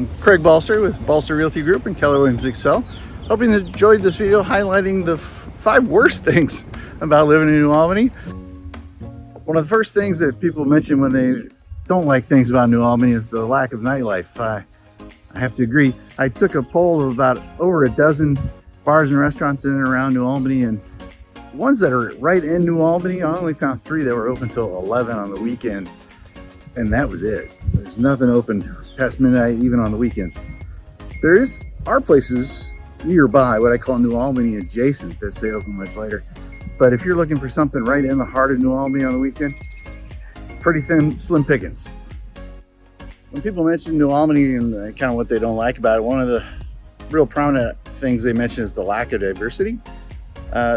I'm Craig Balster with Balster Realty Group and Keller Williams Excel. Hoping you enjoyed this video highlighting the 5 worst things about living in New Albany. One of the first things that people mention when they don't like things about New Albany is the lack of nightlife. I have to agree. I took a poll of about over a dozen bars and restaurants in and around New Albany, and ones that are right in New Albany, I only found 3 that were open till 11 on the weekends, and that was it. There's nothing open past midnight, even on the weekends. There are places nearby, what I call New Albany adjacent, that stay open much later. But if you're looking for something right in the heart of New Albany on the weekend, it's pretty slim pickings. When people mention New Albany and kind of what they don't like about it, one of the real prominent things they mention is the lack of diversity.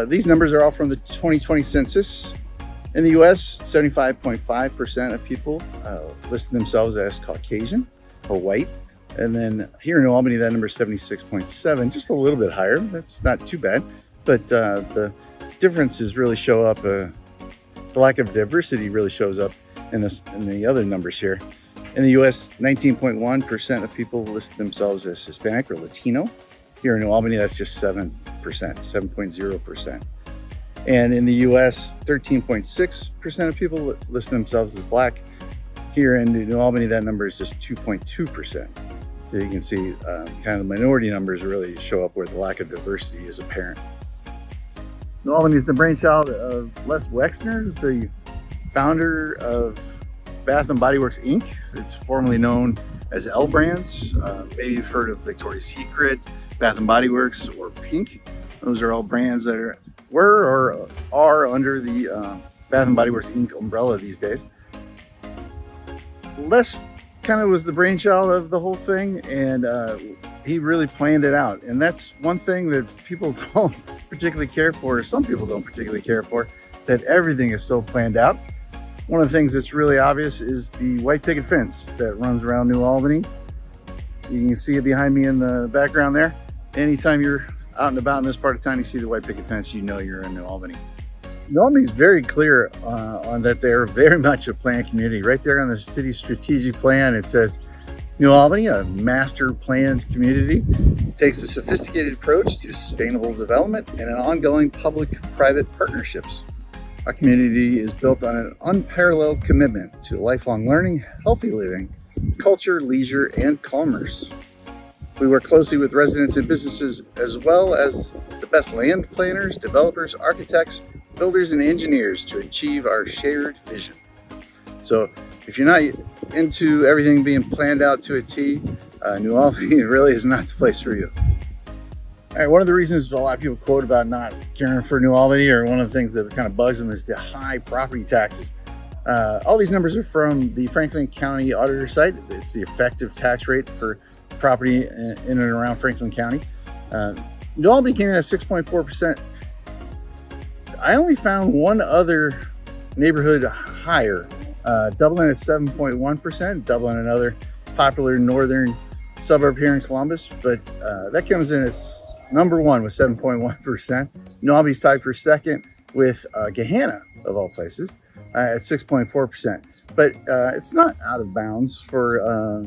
These numbers are all from the 2020 census. In the US, 75.5% of people list themselves as Caucasian or white. And then here in New Albany, that number is 76.7, just a little bit higher. That's not too bad. But the differences really show up, the lack of diversity really shows up in the other numbers here. In the US, 19.1% of people list themselves as Hispanic or Latino. Here in New Albany, that's just 7.0%. And in the US, 13.6% of people list themselves as Black. Here in New Albany, that number is just 2.2%. So you can see kind of the minority numbers really show up where the lack of diversity is apparent. New Albany is the brainchild of Les Wexner, who's the founder of Bath & Body Works Inc. It's formerly known as L Brands. Maybe you've heard of Victoria's Secret, Bath & Body Works, or Pink. Those are all brands that were or are under the Bath & Body Works Inc. umbrella these days. Les kind of was the brainchild of the whole thing, and he really planned it out. And that's one thing that people don't particularly care for, or some people don't particularly care for, that everything is so planned out. One of the things that's really obvious is the white picket fence that runs around New Albany. You can see it behind me in the background there. Anytime you're out and about in this part of town, you see the white picket fence, you know you're in New Albany. New Albany is very clear on that they're very much a planned community. Right there on the city's strategic plan, it says, New Albany, a master planned community, takes a sophisticated approach to sustainable development and an ongoing public-private partnerships. Our community is built on an unparalleled commitment to lifelong learning, healthy living, culture, leisure, and commerce. We work closely with residents and businesses, as well as the best land planners, developers, architects, builders, and engineers to achieve our shared vision. So if you're not into everything being planned out to a T, New Albany really is not the place for you. All right, one of the reasons a lot of people quote about not caring for New Albany, or one of the things that kind of bugs them, is the high property taxes. All these numbers are from the Franklin County Auditor site. It's the effective tax rate for property in and around Franklin County. New Albany came in at 6.4%. I only found one other neighborhood higher, Dublin at 7.1%, Dublin another popular northern suburb here in Columbus, but that comes in as number 1 with 7.1%. New Albany's tied for second with Gahanna, of all places, at 6.4%. But it's not out of bounds for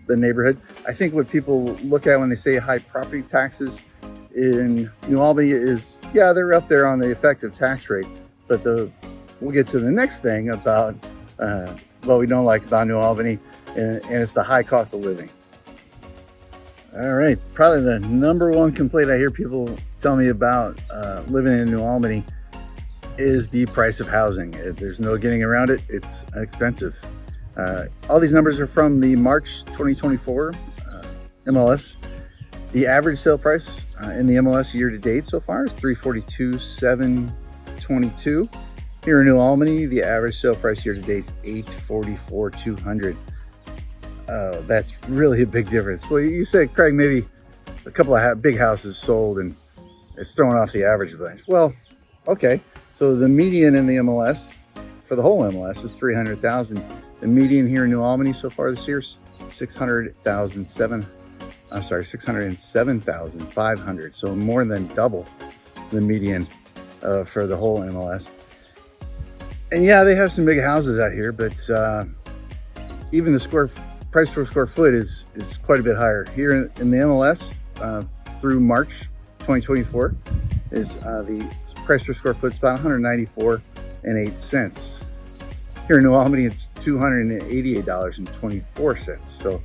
the neighborhood. I think what people look at when they say high property taxes in New Albany is, yeah, they're up there on the effective tax rate, but we'll get to the next thing about what we don't like about New Albany, and it's the high cost of living. All right, probably the number 1 complaint I hear people tell me about living in New Albany is the price of housing. There's no getting around it. It's expensive. All these numbers are from the March 2024 MLS. The average sale price in the MLS year to date so far is $342,722. Here in New Albany, the average sale price year to date is $844,200. That's really a big difference. Well, you said, Craig, maybe a couple of big houses sold and it's throwing off the average bunch. Well, okay. So the median in the MLS for the whole MLS is $300,000. The median here in New Albany so far this year is $607,500. So more than double the median for the whole MLS. And yeah, they have some big houses out here, but even the square price per square foot is quite a bit higher. Here in the MLS through March 2024 is the price per square foot is about $194.08. Here in New Albany, it's $288.24. So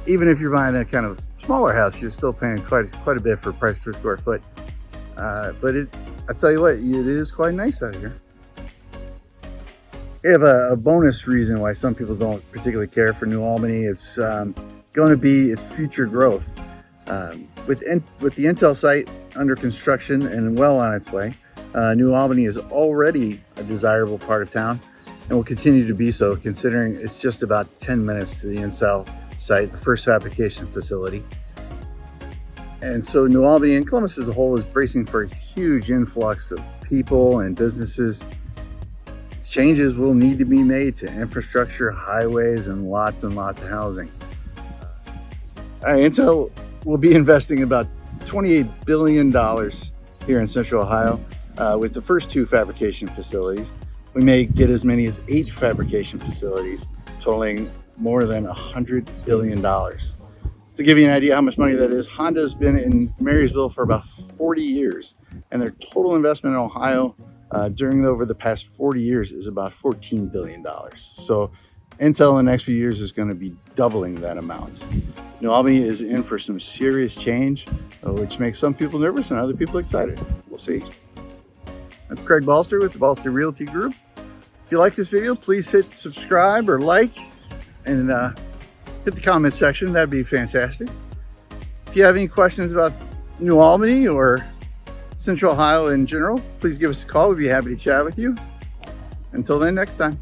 even if you're buying a kind of smaller house, you're still paying quite a bit for price per square foot. But I tell you what, it is quite nice out here. We have a bonus reason why some people don't particularly care for New Albany. It's going to be its future growth. With the Intel site under construction and well on its way, New Albany is already a desirable part of town and will continue to be so, considering it's just about 10 minutes to the Intel site, the first fabrication facility. And so New Albany and Columbus as a whole is bracing for a huge influx of people and businesses. Changes will need to be made to infrastructure, highways, and lots of housing. All right, Intel will be investing about $28 billion here in Central Ohio with the first 2 fabrication facilities. We may get as many as 8 fabrication facilities, totaling more than $100 billion. To give you an idea how much money that is, Honda's been in Marysville for about 40 years, and their total investment in Ohio over the past 40 years is about $14 billion. So Intel in the next few years is going to be doubling that amount. New Albany is in for some serious change, which makes some people nervous and other people excited. We'll see. I'm Craig with the Balster Realty Group. If you like this video, please hit subscribe or like, and hit the comment section. That'd be fantastic. If you have any questions about New Albany or Central Ohio in general, please give us a call. We'd be happy to chat with you. Until then, next time.